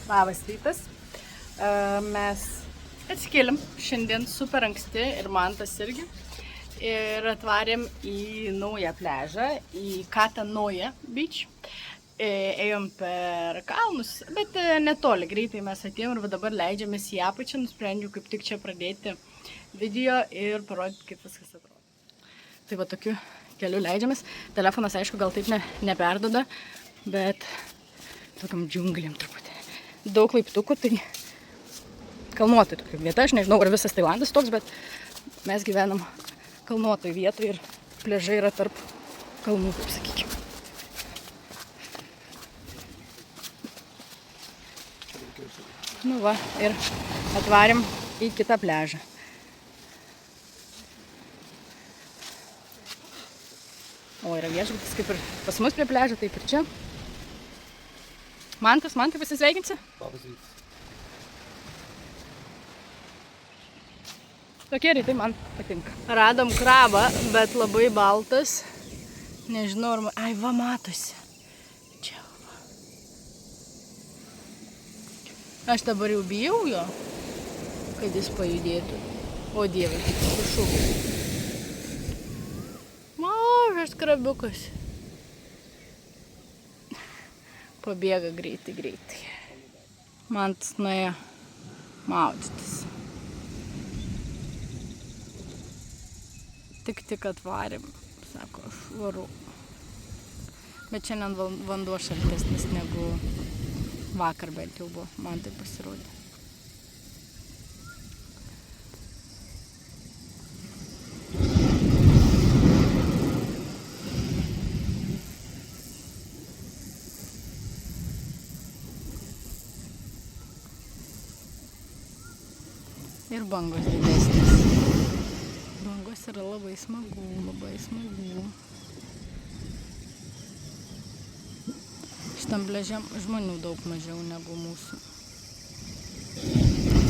Labas rytas. Mes atsikėlėm šiandien super anksti ir Mantas irgi. Ir atvarėm į naują pliažą, į Katanoje Beach. Ėjom per kalnus, bet netoli, greitai mes atėjom ir dabar leidžiamės į apačią. Nusprendžiau kaip tik čia pradėti video ir parodyti, kaip viskas atrodo. Tai va tokiu keliu leidžiamės. Telefonas, aišku, gal taip neperdoda, bet tokiam džiunglėm truputį. Daug laiptukų, tai kalnuotai tokia vieta. Aš nežinau, ar visas Tailandas toks, bet mes gyvenam kalnuotoj vietoj ir pliažai yra tarp kalnų, kaip sakykime. Nu va, ir atvarėm į kitą pliažą. O yra viešbutis kaip ir pas mus prie pliažo, taip ir čia. Mantai pasisveikinsi? Labas rytas. Tokie rytai man patinka. Radom krabą, bet labai baltas. Nežinau, ar... Ai, va, matosi. Čia va. Aš dabar jau bijau jo, kad jis pajudėtų. O Dieve, sušūkė. Mažas krabiukas. Pabėga greitai. Mantas nuėjo maudytis. Tik atvarėm, sako, aš varu. Bet šiandien vanduo šaltesnis negu vakar bent jau buvo, man tai pasirodė. Ir bangos didesnės. Bangos yra labai smagu. Šitam pliaže žmonių daug mažiau negu mūsų.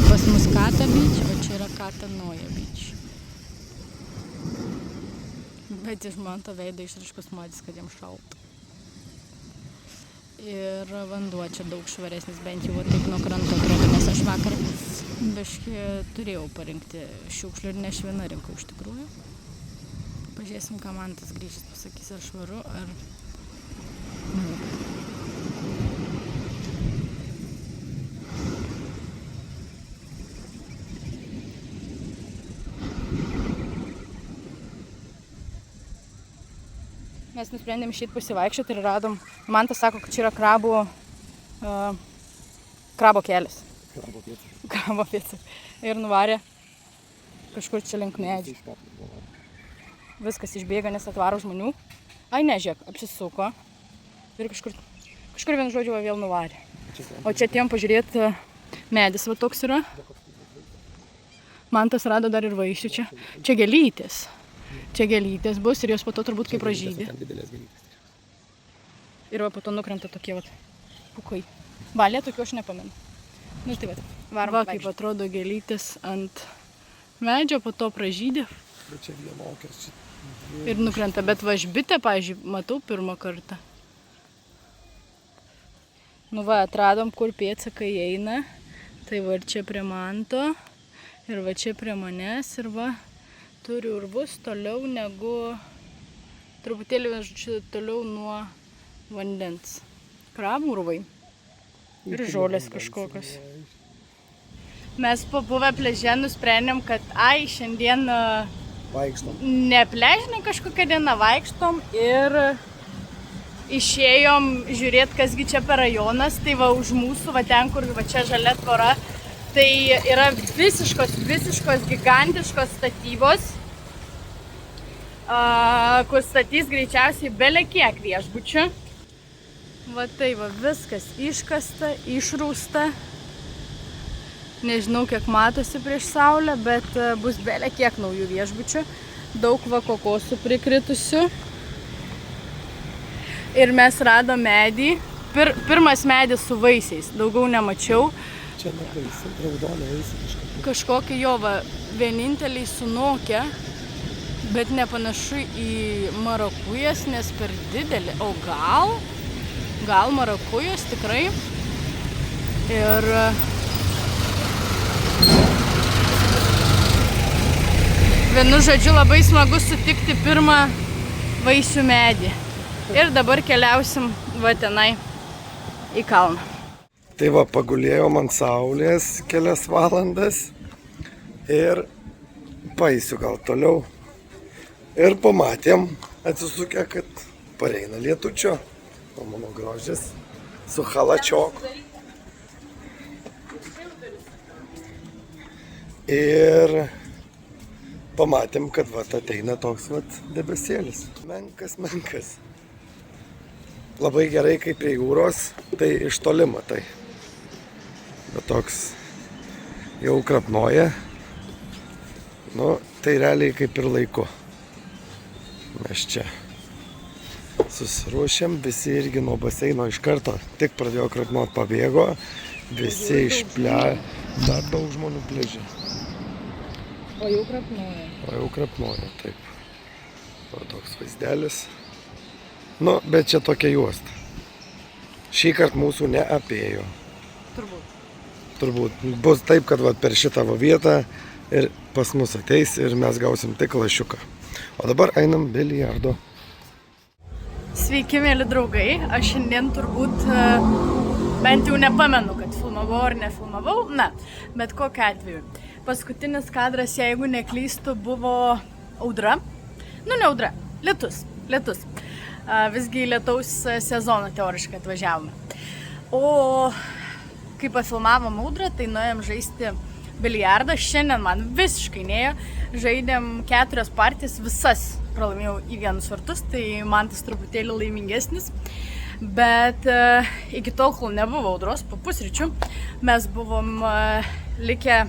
Pas mus Kata Beach, o čia yra Katanoje Beach. Bet iš Manto veido išraiškos matys, kad jam šalta. Ir vanduo čia daug švaresnis, bent jau taip nuo kranto atrodo, nes aš vakar biškį turėjau parinkti šiukšlių ir ne aš viena rinkau iš tikrųjų. Pažiūrėsim, ką Mantas grįžęs pasakys, ar švaru, ar... Mes nusprendėm išeit pasivaikščioti ir radom. Mantas sako, kad čia yra krabo kelias. Krabo pėdsai. Ir nuvarė kažkur čia link medžių. Viskas išbėga, nes atvaro žmonių. Ai, ne, žiūrėk, apsisuko. Ir kažkur vienu žodžiu vėl nuvarė. O čia atėjom pažiūrėti medis, va toks yra. Mantas rado dar ir vaisių čia. Čia gėlytės. Čia gėlytės bus ir jos po to turbūt kaip pražydė. Ir va po to nukrenta tokie vat pukai. Balė, tokių aš nepamenu. Nu tai vat. Va kaip atrodo gėlytės ant medžio, po to pražydė. Ir nukrenta, bet va žbitę, pavyzdžiui, matau pirmą kartą. Nu va, atradom, kur pėdsakai eina. Tai va ir čia prie Manto. Ir va čia prie manęs. Ir va turi urvus toliau negu, truputėlį toliau nuo vandens. Krabų urvai. Ir žolės kažkokios. Mes pabuvę pliaže nusprendėm, kad šiandien ne pliažinė kažkokia diena vaikštom ir išėjom žiūrėti, kasgi čia per rajonas. Tai va už mūsų, va ten, kur va čia žalia tvora, tai yra visiškos gigantiškos statybos, kur statys greičiausiai belekiek viešbučių. Va tai va viskas iškasta, išrūsta. Nežinau, kiek matosi prieš saulę, bet bus belekiek naujų viešbučių. Daug va kokosų prikritusių. Ir mes radom medį. Pirmas medis su vaisiais, daugiau nemačiau. Čia vaisiai, raudonė vaisiai kažkokie jo va vieninteliai sunokę, bet nepanašu į marakujas, nes per didelį. O gal marakujos tikrai. Ir vienu žodžiu labai smagu sutikti pirmą vaisių medį. Ir dabar keliausim va tenai į kalną. Tai va, pagulėjom ant saulės kelias valandas ir paeisiu gal toliau. Ir pamatėm, atsisukę, kad pareina lietučio. O mano grožis su halačioku. Ir pamatėm, kad vat ateina toks vat debesėlis. Menkas. Labai gerai, kai prie jūros, tai iš toli matai. Bet toks jau krapnoja. Nu, tai realiai kaip ir laiku. Mes čia susiruošėm, visi irgi nuo baseino iš karto. Tik pradėjo krapnuot, pabėgo. Visi dar daug žmonių pliažė. O jau krapnuoja. Taip. O toks vaizdelis. Nu, bet čia tokia juosta. Šį kartą mūsų neapėjo. Turbūt bus taip, kad vat, per šitą vietą ir pas mus ateis ir mes gausim tik lašiuką. O dabar einam biliardo. Sveiki, mėly draugai. Aš šiandien turbūt bent jau nepamenu, kad filmavau ar nefilmavau. Na, bet kokiu atveju. Paskutinis kadras, jeigu neklystu, buvo audra. Nu, ne audra, lietus. Visgi į lietaus sezoną teoriškai atvažiavome. O kai pafilmavom audrą, tai nuėjom žaisti biliardą. Šiandien man visiškai neėjo. Žaidėm 4 partijas, visas pralaimėjau į 1 vartus, tai man tas truputėlį laimingesnis. Bet iki tol, kol nebuvo audros, po pusryčių, mes buvom likę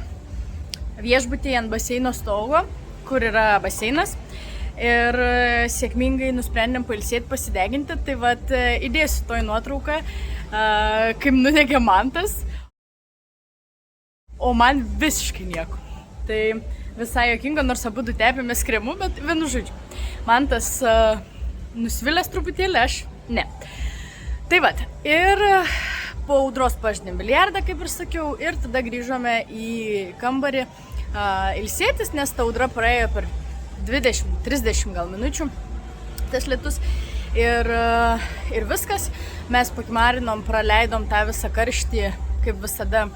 viešbutyje ant baseino stogo, kur yra baseinas. Ir sėkmingai nusprendėm pailsėti, pasideginti. Tai vat įdėsiu toj nuotrauką, kaip nudegė mantas. O man visiškai nieko. Tai visai juokinga, nors abudu tepėmės kremu, bet vienu žodžiu. Mantas nusvilęs truputėlį, aš ne. Tai vat, ir po audros pažinėm biliardą, kaip ir sakiau, ir tada grįžome į kambarį ilsėtis, nes ta audra praėjo per 20-30 gal minučių, tas lietus. Ir viskas. Mes pakimarinom, praleidom tą visą karštį, kaip visada,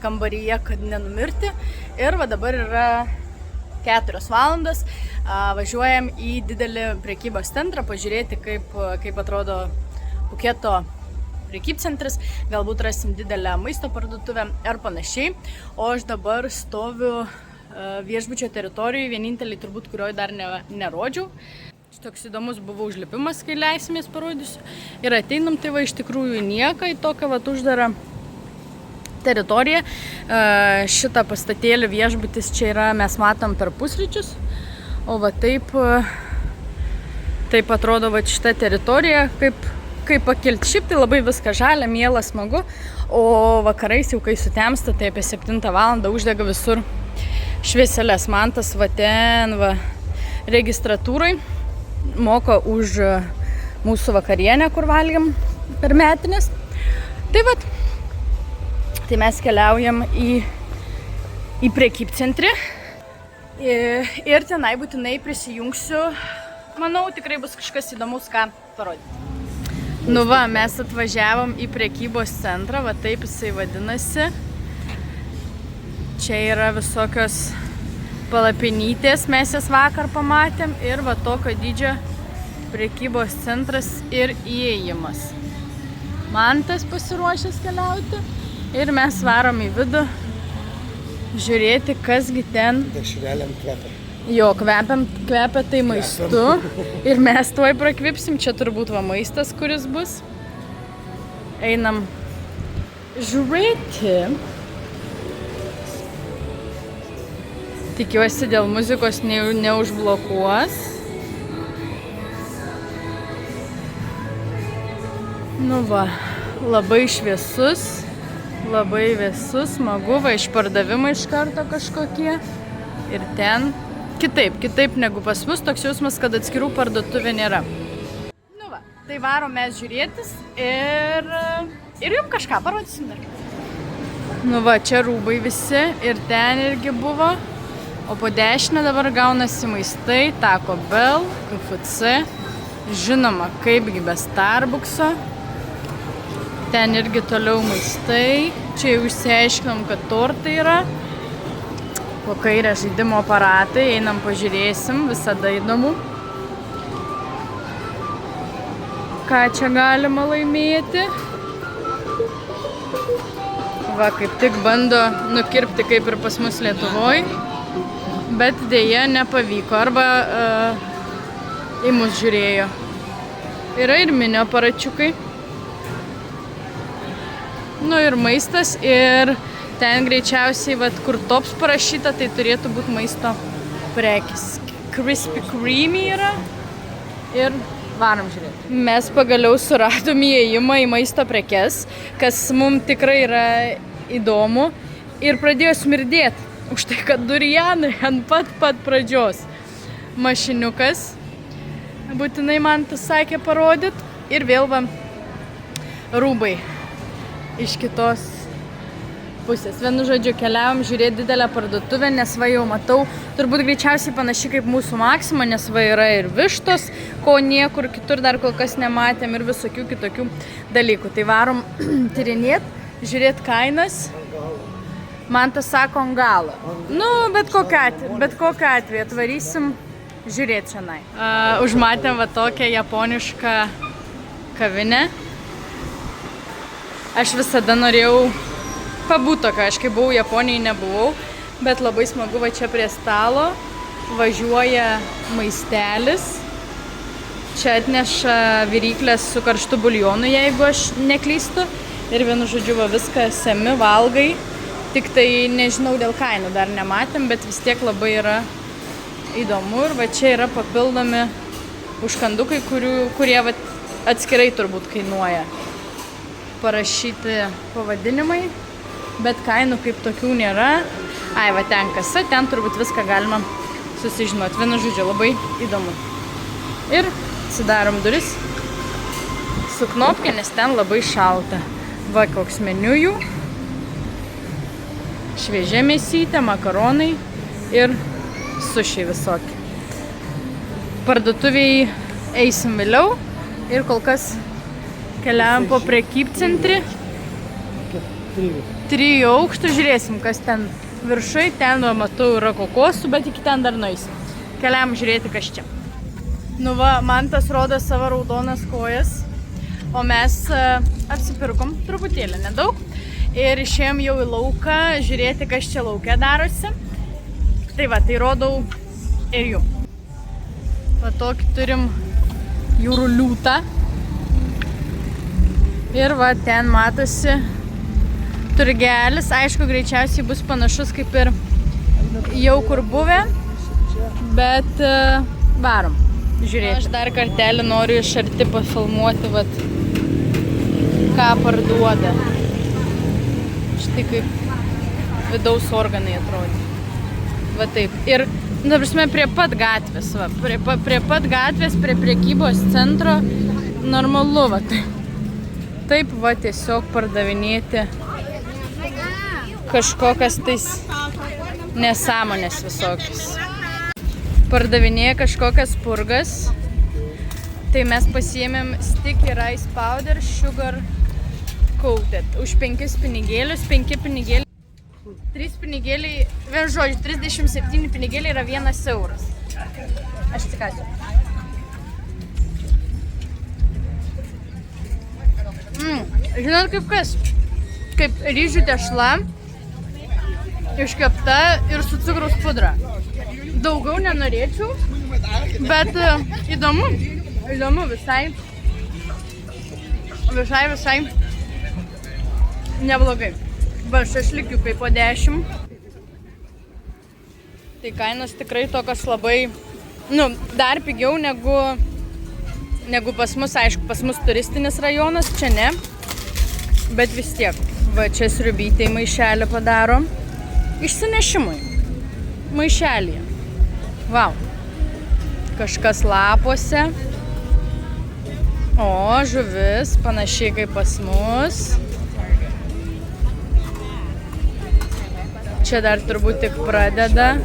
kambaryje, kad nenumirti. Ir va dabar yra 4 valandas. Važiuojam į didelį prekybos centrą, pažiūrėti, kaip atrodo Puketo prekybcentris. Galbūt rasim didelę maisto parduotuvę ar panašiai. O aš dabar stoviu viešbučio teritorijoje, vienintelį turbūt, kurioje dar nerodžiau. Toks įdomus buvo užlipimas, kai leisimės parodysiu. Ir ateinam, tai va iš tikrųjų nieko į tokią va uždarą teritoriją. Šitą pastatėlį viešbutis čia yra, mes matom per pusryčius. O va taip atrodo va šita teritorija, kaip pakilti. Šiaip tai labai viską žalia, miela, smagu. O vakarais jau kai sutemsta, tai apie 7 valandą uždega visur švieselės. Mantas va ten va registratūrai moko už mūsų vakarienę, kur valgiam per metinės. Tai vat, tai mes keliaujam į prekybcentrį ir tenai būtinai prisijungsiu. Manau, tikrai bus kažkas įdomus, ką parodyti. Nu va, mes atvažiavom į prekybos centrą, va taip jisai vadinasi. Čia yra visokios palapinytės, mes jas vakar pamatėm. Ir va tokio dydžio prekybos centras ir įėjimas. Mantas pasiruošęs keliauti. Ir mes varom į vidų žiūrėti, kasgi ten. Dešrelėm kvepia. Jo, kvepia tai maistu. Ir mes tuoj prakvipsim. Čia turbūt va maistas, kuris bus. Einam žiūrėti. Tikiuosi, dėl muzikos neužblokuos. Nu va, labai šviesus, labai vėsus, smagu, va išpardavimai iš karto kažkokie. Ir ten kitaip negu pas mus, toks jausmas, kad atskirų parduotuvė nėra. Nu va, tai varom mes žiūrėtis ir jums kažką parodysim dar. Nu va, čia rūbai visi ir ten irgi buvo. O po dešinę dabar gaunasi maistai, Taco Bell, KFC. Žinoma, kaipgi be Starbuckso. Ten irgi toliau maistai. Čia jau išsiaiškinom, kad tortai yra. Po kairę žaidimo aparatai, einam pažiūrėsim, visada įdomu. Ką čia galima laimėti? Va, kaip tik bando nukirpti kaip ir pas mus Lietuvoj. Bet dėja nepavyko, arba į mus žiūrėjo. Yra ir mini aparačiukai. Nu ir maistas, ir ten greičiausiai, vat, kur tops parašyta, tai turėtų būti maisto prekės. Krispy Kreme yra ir varom žiūrėti. Mes pagaliau suradom įėjimą į maisto prekes, kas mums tikrai yra įdomu, ir pradėjo smirdėti. Už tai, kad durianai ant pat pradžios. Mašiniukas. Būtinai man tas sakė parodyt. Ir vėl va, rūbai iš kitos pusės. Vienu žodžiu, keliavom žiūrėti didelę parduotuvę, nes va jau matau, turbūt greičiausiai panašiai kaip mūsų Maxima, nes va yra ir vištos, ko niekur kitur dar kol kas nematėm, ir visokių kitokių dalykų. Tai varom tyrinėt, žiūrėt kainas. Man tas sako ant galo. Nu, bet kokiu atveju atvarysim žiūrėti šiandien. Užmatėm va tokią japonišką kavinę. Aš visada norėjau pabūti tokio, aš kai buvau Japonijai nebuvau, bet labai smagu va čia prie stalo. Važiuoja maistelis. Čia atneša viryklės su karštu buljonu, jeigu aš neklystu. Ir vienu žodžiu va viską semi, valgai. Tik tai nežinau dėl kainų, dar nematėm, bet vis tiek labai yra įdomu. Ir va čia yra papildomi užkandukai, kurie va atskirai turbūt kainuoja. Parašyti pavadinimai, bet kainų kaip tokių nėra. Ai, va ten kasa, ten turbūt viską galima susižinoti. Vienu žodžiu, labai įdomu. Ir atsidarom duris su knopke, nes ten labai šalta. Va koks meniu jų. Šviežia mėsytė, makaronai ir sušiai visokie. Parduotuviai eisim vėliau ir kol kas keliavam po prekybcentrį. 3 aukštų, žiūrėsim, kas ten viršui. Ten, matau, yra kokosų, bet iki ten dar nueisim. Keliavam žiūrėti, kas čia. Nu va, man tas rodo savo raudonas kojas, o mes apsipirkom truputėlį, nedaug. Ir išėjom jau į lauką, žiūrėti, kas čia lauke darosi. Tai va, tai rodau ir jum. Va tokį turim jūrų liūtą. Ir va, ten matosi turgelis. Aišku, greičiausiai bus panašus kaip ir jau kur buvę. Bet varom žiūrėti. Aš dar kartelį noriu iš arti pafilmuoti, vat, ką parduoda. Štai kaip vidaus organai atrodė. Va taip. Ir, na, prasme, prie pat gatvės, va. Prie pat gatvės, prie prekybos centro normalu, va taip. Taip, va, tiesiog pardavinėti kažkokias tais nesąmonės visokius. Pardavinėja kažkokias purgas. Tai mes pasiėmėm sticky rice powder, sugar coated. Už 5 pinigėlius, 5 pinigėliai, 3 pinigėliai, vien žodžiu, 37 pinigėliai yra 1 euras. Aš atsikasiu. Žinot kaip kas? Kaip ryžių tešla, iškepta ir su cukraus pudra. Daugiau nenorėčiau, bet įdomu visai neblogai. Va, šašlikiukai po 10. Tai kainos tikrai tokios labai, nu, dar pigiau negu pas mus, aišku, pas mus turistinis rajonas, čia ne. Bet vis tiek, va, čia sriubytei maišelį padaro. Išsinešimui. Maišelį. Vau. Kažkas lapuose. O, žuvis, panašiai kaip pas mus. Čia dar turbūt tik pradeda.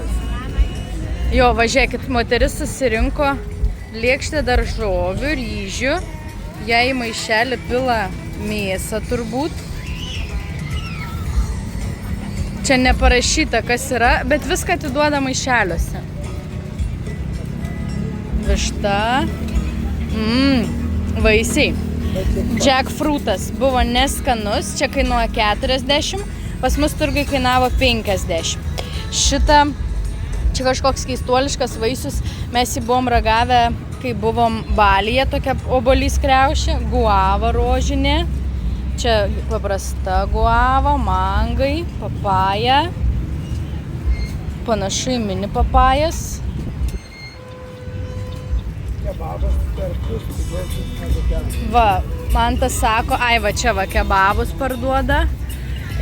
Jo, važiuokit, moteris susirinko lėkštę daržovių, ryžių. Jai į maišelį pila mėsą turbūt. Čia neparašyta, kas yra, bet viską atiduoda maišeliuose. Višta. Vaisiai. Jackfruitas buvo neskanus, čia kainuoja 40, pas mus turgai kainavo 50. Šitą, čia kažkoks keistuoliškas vaisius, mes jį buvom ragavę, kai buvom Balyje, tokia obuolys kriaušė, guava rožinė, čia paprasta guava, mangai, papaja, panašu į mini papajas. Va, man tas sako, ai va čia va kebabus parduoda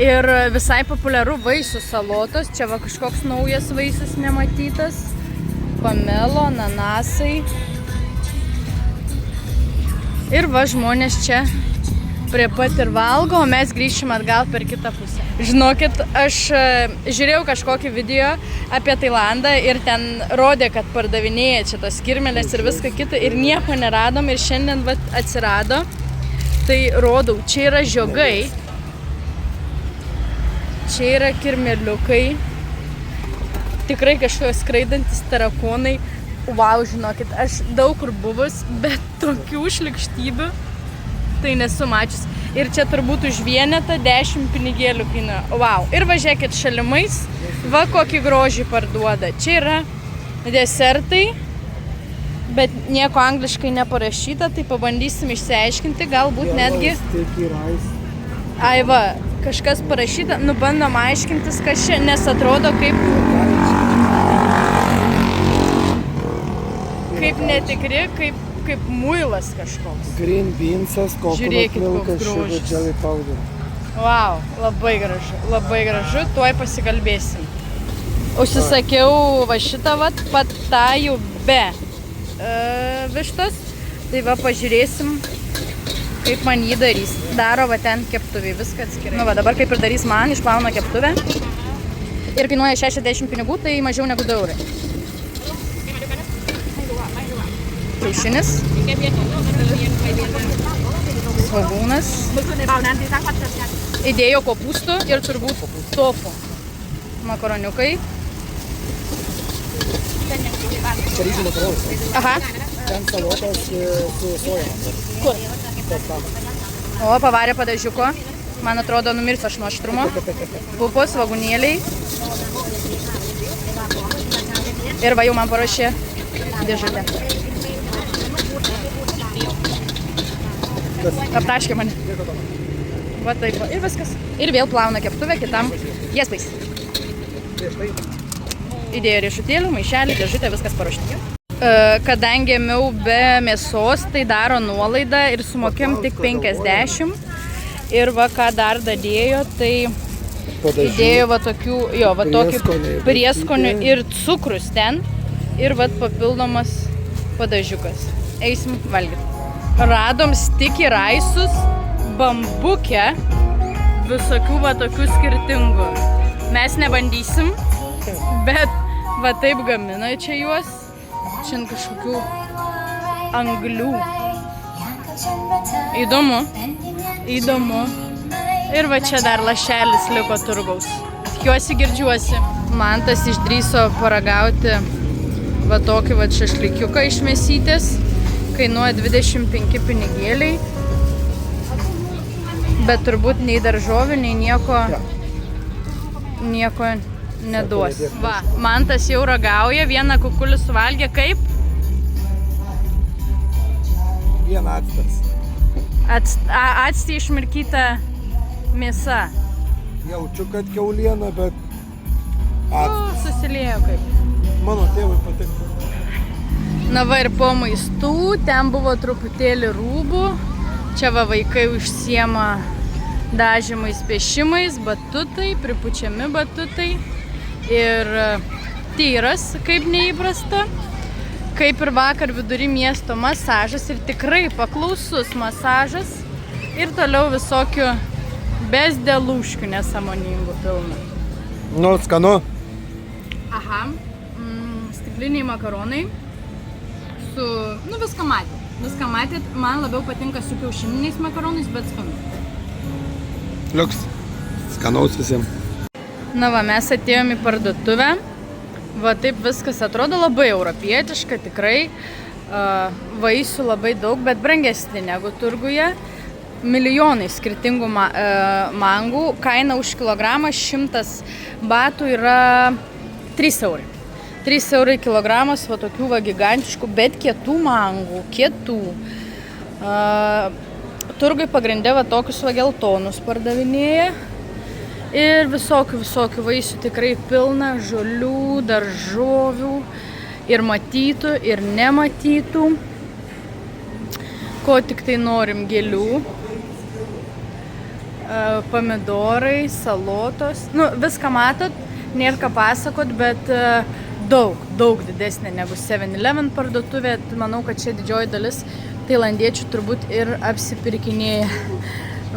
ir visai populiaru vaisių salotos, čia va kažkoks naujas vaisius nematytas, pomelo, ananasai ir va žmonės čia prie pat ir valgo, o mes grįšim atgal per kitą pusę. Žinokit, aš žiūrėjau kažkokį video apie Tailandą ir ten rodė, kad pardavinėja čia tos kirmelės ir viską kitą ir nieko neradom ir šiandien vat atsirado. Tai rodau, čia yra žiogai, čia yra kirmeliukai, tikrai kažkokie skraidantis tarakonai. Wow, žinokit, aš daug kur buvus, bet tokių šlykštybių tai nesu mačius. Ir čia turbūt už vienetą 10 pinigėlių kainuoja. Wow. Ir važiuokit šalimais, va kokį grožį parduoda. Čia yra desertai, bet nieko angliškai neparašyta, tai pabandysim išsiaiškinti, galbūt netgi... Ai va, kažkas parašyta, nu bandom aiškintis, kas čia, nes atrodo kaip netikri, kaip muilas kažkoks. Green beansas, coconut milkas, sugar jelly powder. Wow, labai gražu, tuoj pasikalbėsim. Užsisakiau va šitą vat patajų be vištos, tai va pažiūrėsim, kaip man jį darys. Daro va ten keptuvį, viską atskirai. Nu va, dabar kaip ir darys man, išplauna keptuvę ir kainuoja 60 pinigų, tai mažiau negu 2 eurai. Kiaušinis, svogūnas, įdėjo kopūstų ir turbūt tofu, makaroniukai. Aha. Ten salotas su soja. Kur? O, pavarė padažiuko, man atrodo numirs aš nuo aštrumo. Pupos, svogūnėliai. Ir va jau man paruošė dėžutę. Aptaškė mane. Va taip va. Ir viskas. Ir vėl plauna keptuvę kitam jiespais. Įdėjo riešutėlių, maišelį, dėžutę, viskas paruošti. Kadangi ėmiau be mėsos, tai daro nuolaidą ir sumokėm tik 50. Ir va ką dar dadėjo, tai įdėjo va tokių, jo, va tokį prieskonių ir cukrus ten. Ir va papildomas padažiukas. Eisim valgyti. Radom sticky raisus, bambukę, visokių va tokių skirtingų. Mes nebandysim, bet va taip gamina čia juos. Čia kažkokių anglių. Įdomu. Ir va čia dar lašelis liko turgaus. Tikiuosi girdžiuosi. Mantas išdrįso paragauti va tokį va šašlykiuką iš mėsytės. Kainuoja 25 pinigėliai, bet turbūt nei daržovių, nei nieko neduos. Va, Mantas jau ragauja, vieną kukulį suvalgė kaip? Vieną actas. Actį išmirkyta mėsa. Jaučiu, kad kiauliena, bet actas. Susiliejo kaip. Mano tėvui patiktų. Na va ir po maistų, ten buvo truputėlį rūbų. Čia va vaikai užsiema dažymais, piešimais, batutai, pripučiami batutai. Ir tyras, kaip neįprasta. Kaip ir vakar vidury miesto masažas ir tikrai paklausus masažas. Ir toliau visokių bezdelūškių nesąmoningų pilna. Nu, skanu. Aha. Stikliniai makaronai su... Nu, viską matėt. Viską matėt. Man labiau patinka su kiaušininiais makaronais, bet skanu. Liuks. Skanaus visiems. Na va, mes atėjom į parduotuvę. Va, taip viskas atrodo labai europietiška, tikrai. Vaisių labai daug, bet brangesni negu turguje. Milijonai skirtingų mangų. Kaina už kilogramą 100 batų yra 3 eurai. 3 eurai kilogramas, va tokių va gigantiškų, bet kietų mangų, kietų. Turgui pagrindė va tokius va geltonus pardavinėja. Ir visokių vaisių tikrai pilna, žolių, daržovių, ir matytų, ir nematytų. Ko tik tai norim, gėlių, pomidorai, salotos. Nu, viską matot, nėra ką pasakot, bet daug didesnė negu 7-Eleven parduotuvė. Manau, kad čia didžioji dalis tailandiečių turbūt ir apsipirkinėja.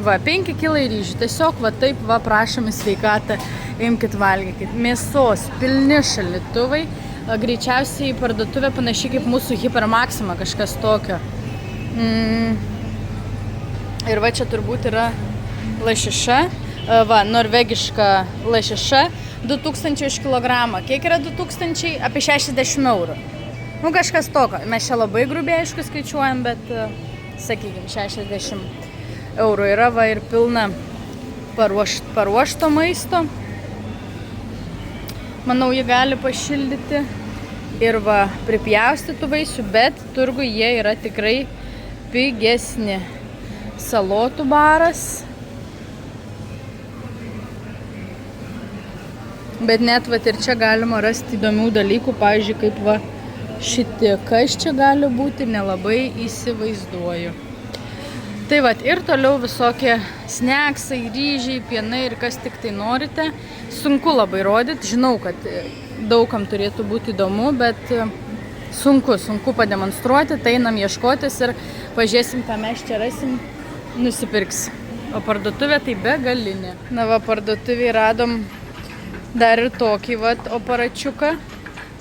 Va, 5 kilai ryžių. Tiesiog, va taip, va, prašom į sveikatą, imkit, valgykit. Mėsos, pilni šaldytuvai. Greičiausiai parduotuvė panašiai kaip mūsų Hipermaxima, kažkas tokio. Ir va, čia turbūt yra lašiša. Va, norvegiška lašiša. 2000 už kilogramą. Kiek yra 2000? Apie 60 eurų. Nu, kažkas tokio. Mes čia labai grubiai, aišku, skaičiuojam, bet, sakykime, 60 eurų yra, va, ir pilna paruošto maisto. Manau, jį gali pašildyti ir va, pripjaustytų vaisių, bet turgui jie yra tikrai pigesni. Salotų baras. Bet net va, ir čia galima rasti įdomių dalykų, pavyzdžiui, kaip va, šitie, kas čia gali būti, nelabai įsivaizduoju. Tai vat, ir toliau visokie sneksai, ryžiai, pienai ir kas tik tai norite. Sunku labai rodyti, žinau, kad daugam turėtų būti įdomu, bet sunku pademonstruoti, tai einam ieškotis ir pažiūrėsim, ką mes čia rasim, nusipirks. O parduotuvė tai begalinė. Na va, parduotuvėje radom dar ir tokį vat aparačiuką.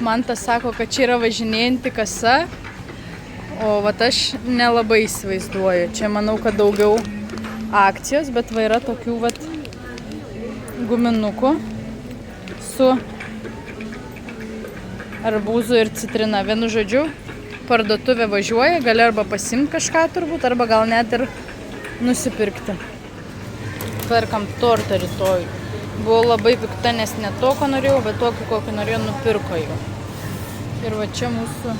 Mantas sako, kad čia yra važinėjanti kasa. O vat aš nelabai įsivaizduoju. Čia manau, kad daugiau akcijos, bet va yra tokių vat guminukų su arbūzu ir citrina. Vienu žodžiu, parduotuvė važiuoja, gali arba pasimti kažką turbūt, arba gal net ir nusipirkti. Perkam tortą rytoj. Buvau labai pikta, nes ne to, ko norėjau, bet tokį, kokį norėjau, nupirko jau. Ir va čia mūsų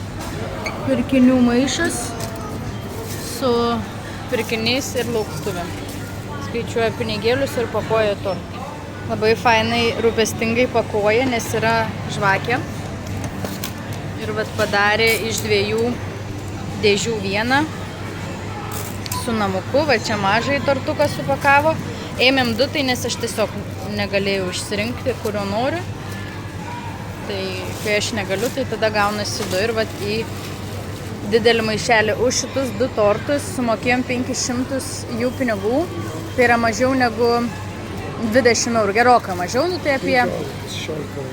pirkinių maišas su pirkiniais ir lauktuvėm. Skaičiuoja pinigėlius ir pakuoja tortą. Labai fainai, rūpestingai pakuoja, nes yra žvakė. Ir vat padarė iš 2 dėžių vieną su namuku. Va čia mažai tortuką supakavo. Ėmėm 2, tai nes aš tiesiog negalėjau išsirinkti, kurio noriu. Tai kai aš negaliu, tai tada gaunasi 2 ir vat į didelį maišelį. Už šitus 2 tortus sumokėjom 500 jų pinigų. Tai yra mažiau negu 20 eurų. Gerokai mažiau, nu tai apie,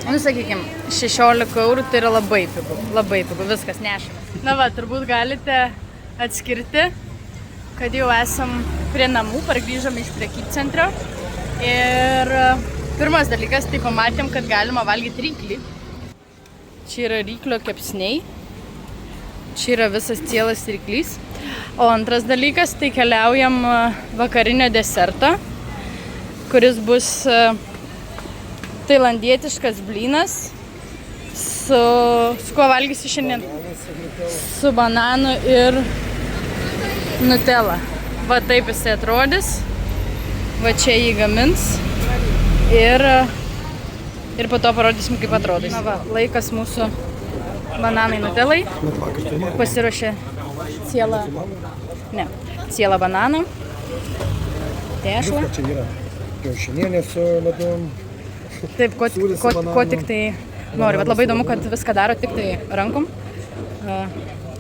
nu sakykime, 16 eurų. Tai yra labai pigu, viskas neša. Na va, turbūt galite atskirti, kad jau esam prie namų, pargrįžom iš prekybcentrio. Ir pirmas dalykas, tai pamatėm, kad galima valgyti ryklį. Čia yra ryklio kepsniai. Čia yra visas cielas ryklys. O antras dalykas, tai keliaujam vakarinio deserto, kuris bus tailandietiškas blynas. Su kuo valgysiu šiandien? Su bananu ir nutela. Va taip jisai atrodys. Va čia jį gamins. Ir po to parodysim, kaip atrodys. Na va, laikas mūsų bananai nutelai. Pasiruošė cielą bananą. Tešlą. Čia yra kiaušinienė su ledum. Taip, ko tik tai nori. Bet labai įdomu, kad viską daro tik tai rankom.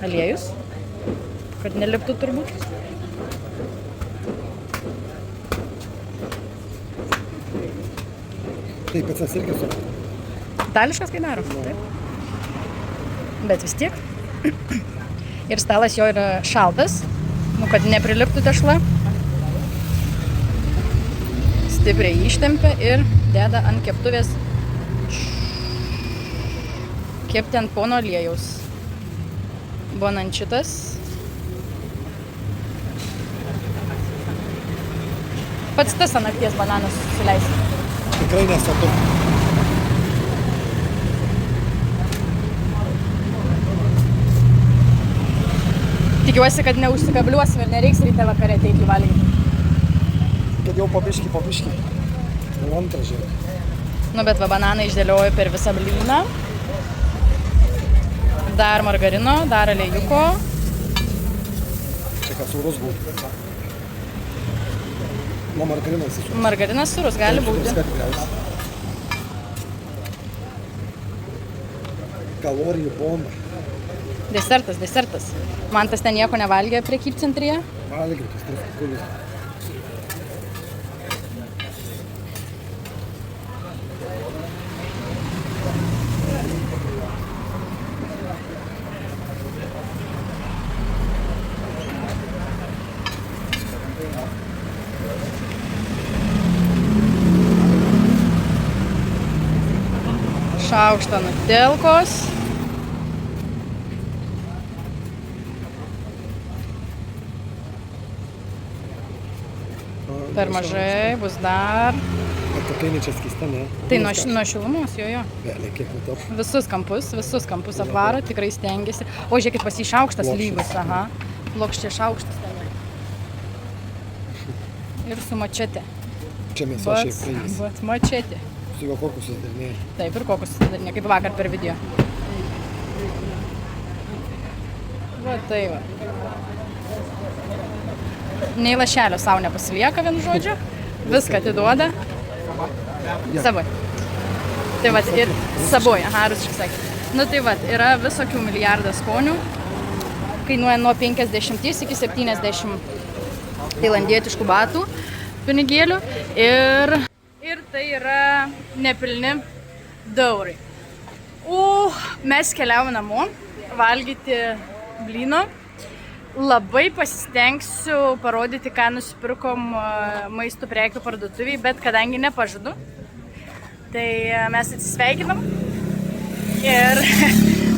Aliejus. Kad neliptų turbūt. Tai picas irgi su. Itališkas, kai daro. Taip. Bet vis tiek. Ir stalas jo yra šaltas, kad nepriliptų tešla. Stipriai ištempia ir deda ant keptuvės kepti ant pono aliejaus. Bonančitas. Pats tas ant nakties bananas susileisi. Tikrai nesatu. Tikiuosi, kad neužsikabliuosim ir nereiks ryte vakare ateiti valgyti. Kad jau pabiški. Jau antrą žiūrėk. Nu, bet va bananą išdėlioju per visą blyną. Dar margarino, dar aliejuko. Čia kas sūrus būtų. Nuo margarinas įsūrus. Margarinas sūrus gali būti. Kalorijų bomba. Desertas. Mantas ten nieko nevalgė prekybcentryje. Valgiau, tas 3 kukulius. Šaukštą nutilkos. Per mažai, bus dar. Bet tokia jinai čia skysta, ne? Tai nuo šilumos, jo. Vėlė, kiek matau. Visus kampus apvaro, tikrai stengiasi. O žiūrėkit, pas jį šaukštas lygus, aha. Plokštė šaukštas ten. Ir su mačete. Čia mėso šiaip praeis. Bet mačete. Su jo kokusus darinėjai. Taip, ir kokus darinė, kaip vakar per video. Va tai va. Nei lašelio savo nepasilieka, vienu žodžiu. Viską atiduoda. Savoj. Tai vat ir savoj, aha, rusiškai sakė. Nu tai vat, yra visokių milijardas skonių. Kainuoja nuo 50 iki 70 tailandietiškų batų pinigėlių. Ir tai yra nepilni eurai. Mes keliavom namo valgyti blyno. Labai pasistengsiu parodyti, ką nusipirkom maisto prekių parduotuviai, bet kadangi nepažadu, tai mes atsisveikinam ir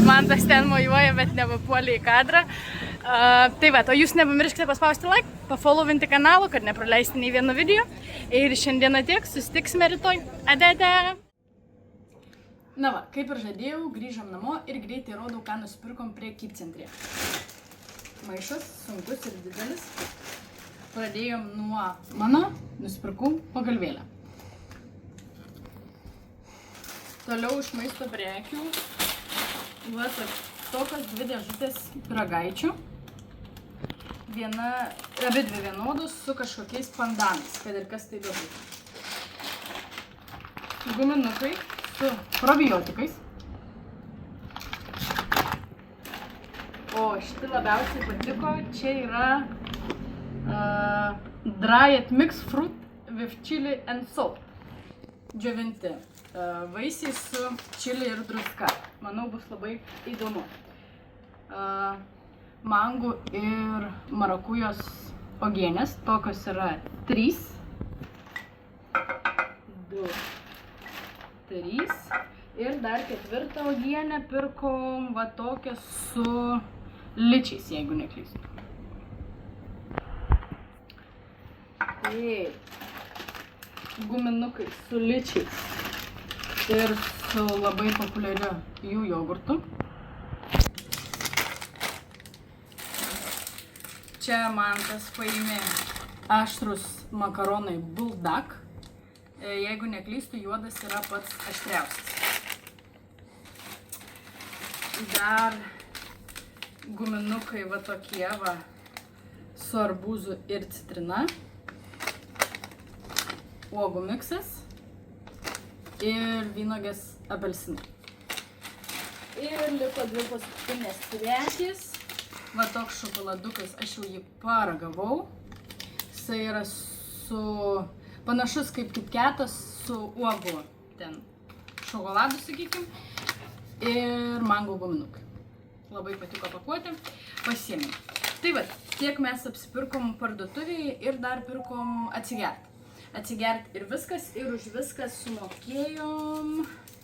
man tas ten mojuoja, bet nepapuolė į kadrą. Tai va, o jūs nepamirškite paspausti like, pafollowinti kanalą, kad nepraleisti nei vieno video. Ir šiandieną tiek, susitiksime rytoj. Ade! Na va, kaip ir žadėjau, grįžom namo ir greitai rodau, ką nusipirkom prekybcentrėje. Maišas, sunkus ir didelis. Pradėjom nuo mano, nusipirkau pagalvėlę. Toliau iš maisto prekių. Va tokios 2 dėžutės pyragaičių. Abi dvi vienodos su kažkokiais pandanais, kad ir kas tai bebūtų. Guminukai su probiotikais. O šiti labiausiai patiko, čia yra dried mixed fruit with chili and salt. Džiovinti vaisiai su čili ir druska. Manau, bus labai įdomu. Mangų ir marakujos uogienės, tokios yra 3. 2, 3. Ir dar 4 uogienę pirkom va tokią su ličiais, jeigu neklystu. Guminukai su ličiais ir su labai populiariu jų jogurtu. Čia man tas paėmė aštrus makaronai Bulldog. Jeigu neklystu, juodas yra pats aštriausias. Dar guminukai va tokie va su arbūzu ir citrina. Uogų miksas ir vynuogės apelsinai. Ir liko 2 paskutinės prekės. Va toks šokoladukas, aš jau jį paragavau. Jisai yra panašus kaip KitKatas su uogų ten šokoladų, sakykim, ir mango guminukai. Labai patiko pakuotė, pasiėmėm. Tai va, tiek mes apsipirkom parduotuvėje ir dar pirkom atsigerti. Atsigerti ir viskas, ir už viską sumokėjom,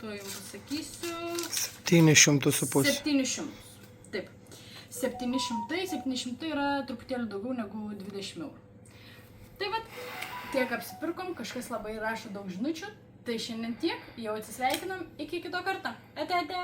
to jums pasakysiu, 700,5. 700. Taip. 700 yra truputėlį daugiau negu 20 eurų. Tai va, tiek apsipirkom, kažkas labai rašo daug žinučių. Tai šiandien tiek, jau atsisveikinam, iki kito karto. Ate, ate.